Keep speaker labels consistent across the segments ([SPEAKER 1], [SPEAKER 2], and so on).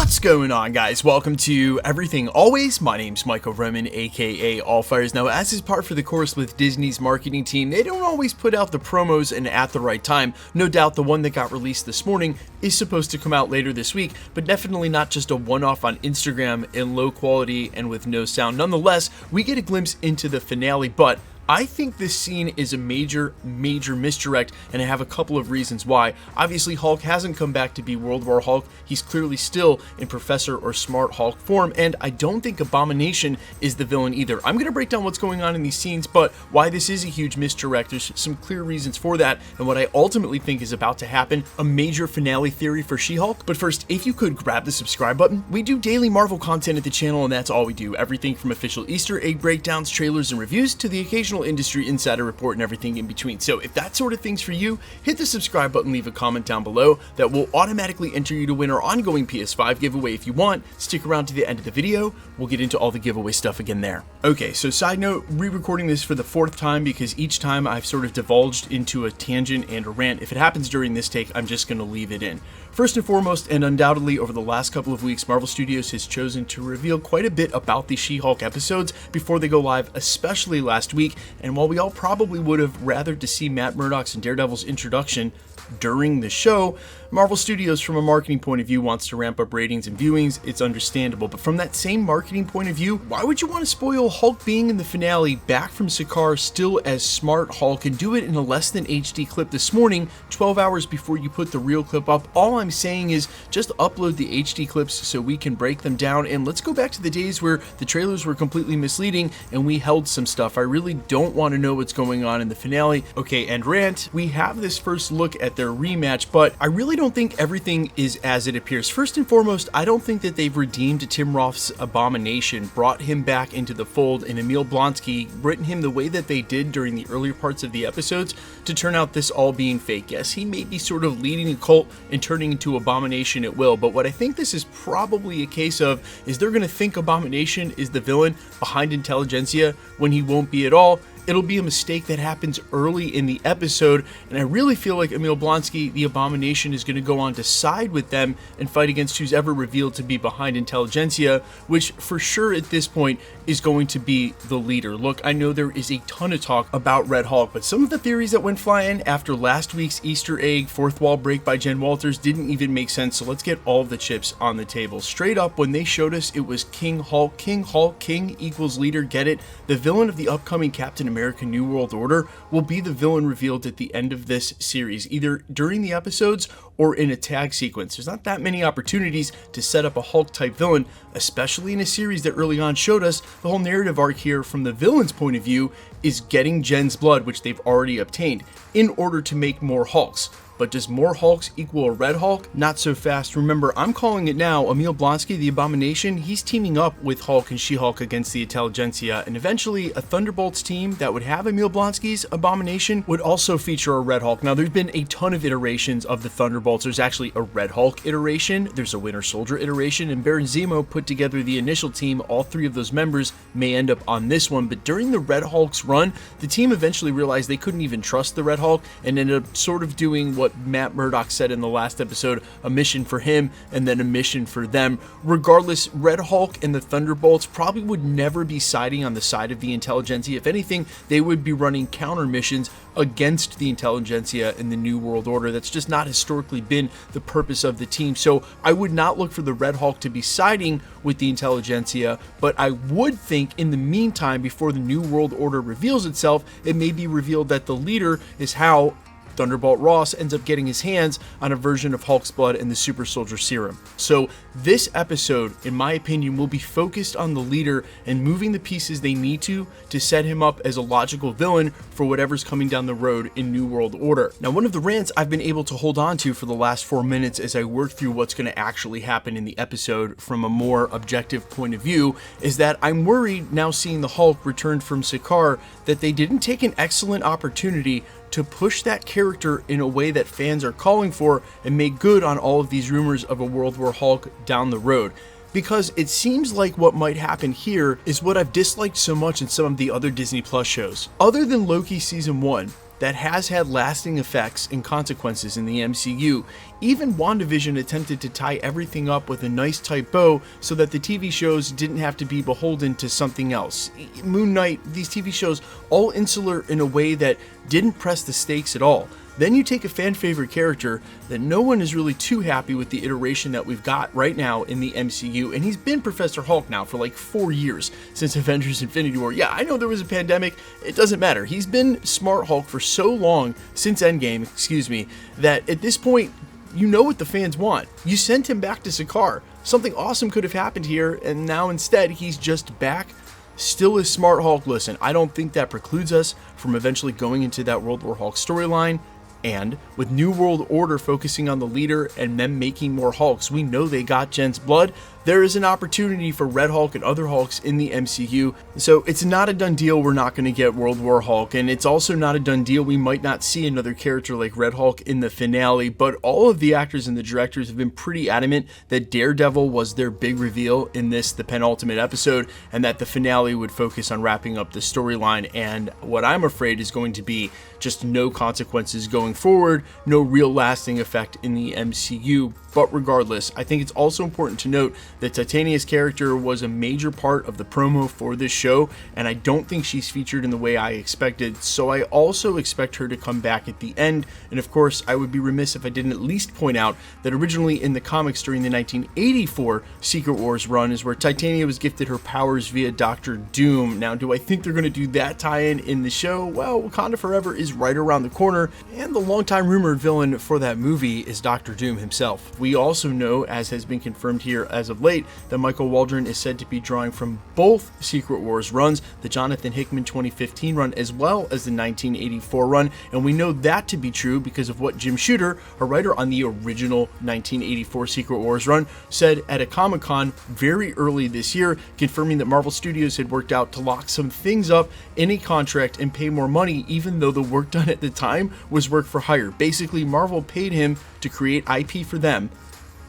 [SPEAKER 1] What's going on, guys? Welcome to Everything Always. My name's Michael Roman, aka Allfires. Now, as is par for the course with Disney's marketing team, they don't always put out the promos and at the right time. No doubt the one that got released this morning is supposed to come out later this week, but definitely not just a one-off on Instagram in low quality and with no sound. Nonetheless, we get a glimpse into the finale, but I think this scene is a major misdirect, and I have a couple of reasons why. Obviously, Hulk hasn't come back to be World War Hulk. He's clearly still in Professor or Smart Hulk form, and I don't think Abomination is the villain either. I'm going to break down what's going on in these scenes, but why this is a huge misdirect. There's some clear reasons for that, and what I ultimately think is about to happen, a major finale theory for She-Hulk. But first, if you could grab the subscribe button. We do daily Marvel content at the channel, and that's all we do. Everything from official Easter egg breakdowns, trailers, and reviews to the occasional industry insider report and everything in between. So if that sort of thing's for you, hit the subscribe button, leave a comment down below. That will automatically enter you to win our ongoing PS5 giveaway. If you want, stick around to the end of the video. We'll get into all the giveaway stuff again there. Okay, so side note, re-recording this for the 4th time because each time I've sort of divulged into a tangent and a rant. If it happens during this take, I'm just going to leave it in. First and foremost, and undoubtedly over the last couple of weeks, Marvel Studios has chosen to reveal quite a bit about the She-Hulk episodes before they go live, especially last week. And while we all probably would have rathered to see Matt Murdock's and Daredevil's introduction during the show, Marvel Studios, from a marketing point of view, wants to ramp up ratings and viewings. It's understandable, but from that same marketing point of view, why would you want to spoil Hulk being in the finale back from Sakaar still as Smart Hulk and do it in a less than HD clip this morning, 12 hours before you put the real clip up? All I'm saying is just upload the HD clips so we can break them down, and let's go back to the days where the trailers were completely misleading and we held some stuff. I really don't want to know what's going on in the finale. Okay, and rant, we have this first look at their rematch, but I really don't think everything is as it appears. First and foremost, I don't think that they've redeemed Tim Roth's Abomination, brought him back into the fold, and Emil Blonsky written him the way that they did during the earlier parts of the episodes to turn out this all being fake. Yes, he may be sort of leading a cult and turning into Abomination at will, but what I think this is probably a case of is they're going to think Abomination is the villain behind Intelligentsia when he won't be at all. It'll be a mistake that happens early in the episode, and I really feel like Emil Blonsky, the Abomination, is going to go on to side with them and fight against who's ever revealed to be behind Intelligentsia, which for sure at this point is going to be the leader. Look, I know there is a ton of talk about Red Hulk, but some of the theories that went flying after last week's Easter egg fourth wall break by Jen Walters didn't even make sense, so let's get all of the chips on the table. Straight up, when they showed us it was King Hulk, King equals leader, get it? The villain of the upcoming Captain America New World Order will be the villain revealed at the end of this series, either during the episodes or in a tag sequence. There's not that many opportunities to set up a Hulk-type villain, especially in a series that early on showed us the whole narrative arc here from the villain's point of view is getting Jen's blood, which they've already obtained, in order to make more Hulks. But does more Hulks equal a Red Hulk? Not so fast. Remember, I'm calling it now. Emil Blonsky, the Abomination, he's teaming up with Hulk and She-Hulk against the Intelligentsia, and eventually a Thunderbolts team that would have Emil Blonsky's Abomination would also feature a Red Hulk. Now, there's been a ton of iterations of the Thunderbolts. There's actually a Red Hulk iteration, there's a Winter Soldier iteration, and Baron Zemo put together the initial team. All 3 of those members may end up on this one, but during the Red Hulk's run, the team eventually realized they couldn't even trust the Red Hulk and ended up sort of doing what Matt Murdock said in the last episode, a mission for him and then a mission for them. Regardless, Red Hulk and the Thunderbolts probably would never be siding on the side of the Intelligentsia. If anything, they would be running counter missions against the Intelligentsia in the New World Order. That's just not historically been the purpose of the team. So I would not look for the Red Hulk to be siding with the Intelligentsia, but I would think in the meantime, before the New World Order reveals itself, it may be revealed that the leader is how Thunderbolt Ross ends up getting his hands on a version of Hulk's blood and the Super Soldier Serum. So this episode, in my opinion, will be focused on the leader and moving the pieces they need to set him up as a logical villain for whatever's coming down the road in New World Order. Now, one of the rants I've been able to hold on to for the last 4 minutes as I work through what's going to actually happen in the episode from a more objective point of view is that I'm worried now seeing the Hulk returned from Sakaar that they didn't take an excellent opportunity to push that character in a way that fans are calling for and make good on all of these rumors of a World War Hulk down the road. Because it seems like what might happen here is what I've disliked so much in some of the other Disney Plus shows. Other than Loki Season 1, that has had lasting effects and consequences in the MCU. Even WandaVision attempted to tie everything up with a nice tight bow so that the TV shows didn't have to be beholden to something else. Moon Knight, these TV shows, all insular in a way that didn't press the stakes at all. Then you take a fan favorite character that no one is really too happy with the iteration that we've got right now in the MCU, and he's been Professor Hulk now for like 4 years since Avengers Infinity War. Yeah, I know there was a pandemic, it doesn't matter. He's been Smart Hulk for so long, since Endgame, that at this point, you know what the fans want. You sent him back to Sakaar. Something awesome could have happened here, and now instead he's just back. Still is Smart Hulk. Listen, I don't think that precludes us from eventually going into that World War Hulk storyline. And with New World Order focusing on the leader and them making more Hulks, we know they got Jen's blood. There is an opportunity for Red Hulk and other Hulks in the MCU. So it's not a done deal we're not going to get World War Hulk, and it's also not a done deal we might not see another character like Red Hulk in the finale, but all of the actors and the directors have been pretty adamant that Daredevil was their big reveal in this, the penultimate episode, and that the finale would focus on wrapping up the storyline, and what I'm afraid is going to be just no consequences going forward, no real lasting effect in the MCU. But regardless, I think it's also important to note that Titania's character was a major part of the promo for this show, and I don't think she's featured in the way I expected, so I also expect her to come back at the end. And of course, I would be remiss if I didn't at least point out that originally in the comics during the 1984 Secret Wars run is where Titania was gifted her powers via Dr. Doom. Now, do I think they're going to do that tie-in in the show? Well, Wakanda Forever is right around the corner, and the longtime rumored villain for that movie is Dr. Doom himself. We also know, as has been confirmed here as of late, that Michael Waldron is said to be drawing from both Secret Wars runs, the Jonathan Hickman 2015 run as well as the 1984 run, and we know that to be true because of what Jim Shooter, a writer on the original 1984 Secret Wars run, said at a Comic-Con very early this year, confirming that Marvel Studios had worked out to lock some things up in a contract and pay more money, even though the work done at the time was work for hire. Basically, Marvel paid him to create IP for them,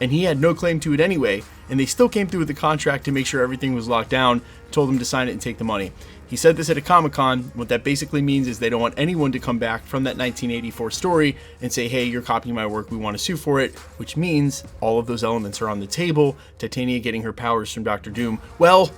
[SPEAKER 1] and he had no claim to it anyway, and they still came through with the contract to make sure everything was locked down, told him to sign it and take the money. He said this at a Comic-Con. What that basically means is they don't want anyone to come back from that 1984 story and say, hey, you're copying my work, we want to sue for it, which means all of those elements are on the table. Titania getting her powers from Dr. Doom. Well,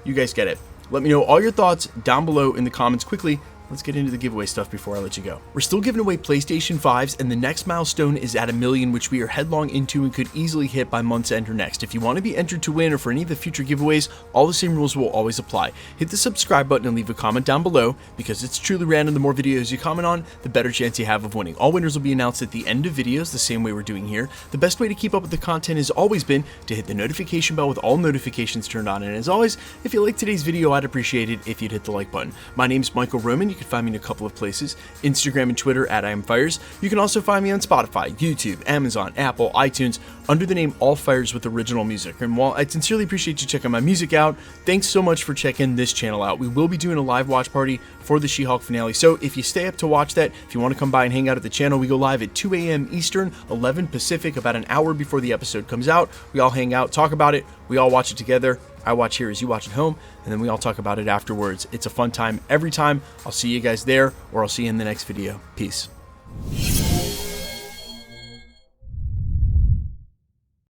[SPEAKER 1] you guys get it. Let me know all your thoughts down below in the comments quickly. Let's get into the giveaway stuff before I let you go. We're still giving away PlayStation 5s, and the next milestone is at 1 million, which we are headlong into and could easily hit by month's end or next. If you want to be entered to win or for any of the future giveaways, all the same rules will always apply. Hit the subscribe button and leave a comment down below, because it's truly random. The more videos you comment on, the better chance you have of winning. All winners will be announced at the end of videos, the same way we're doing here. The best way to keep up with the content has always been to hit the notification bell with all notifications turned on. And as always, if you liked today's video, I'd appreciate it if you'd hit the like button. My name's Michael Roman. You can find me in a couple of places, Instagram and Twitter at IamFires. You can also find me on Spotify, YouTube, Amazon, Apple, iTunes, under the name All Fires with original music. And while I sincerely appreciate you checking my music out, thanks so much for checking this channel out. We will be doing a live watch party for the She-Hulk finale, so if you stay up to watch that, if you want to come by and hang out at the channel, we go live at 2 a.m. Eastern, 11 Pacific, about an hour before the episode comes out. We all hang out, talk about it, we all watch it together. I watch here as you watch at home, and then we all talk about it afterwards. It's a fun time every time. I'll see you guys there, or I'll see you in the next video. Peace.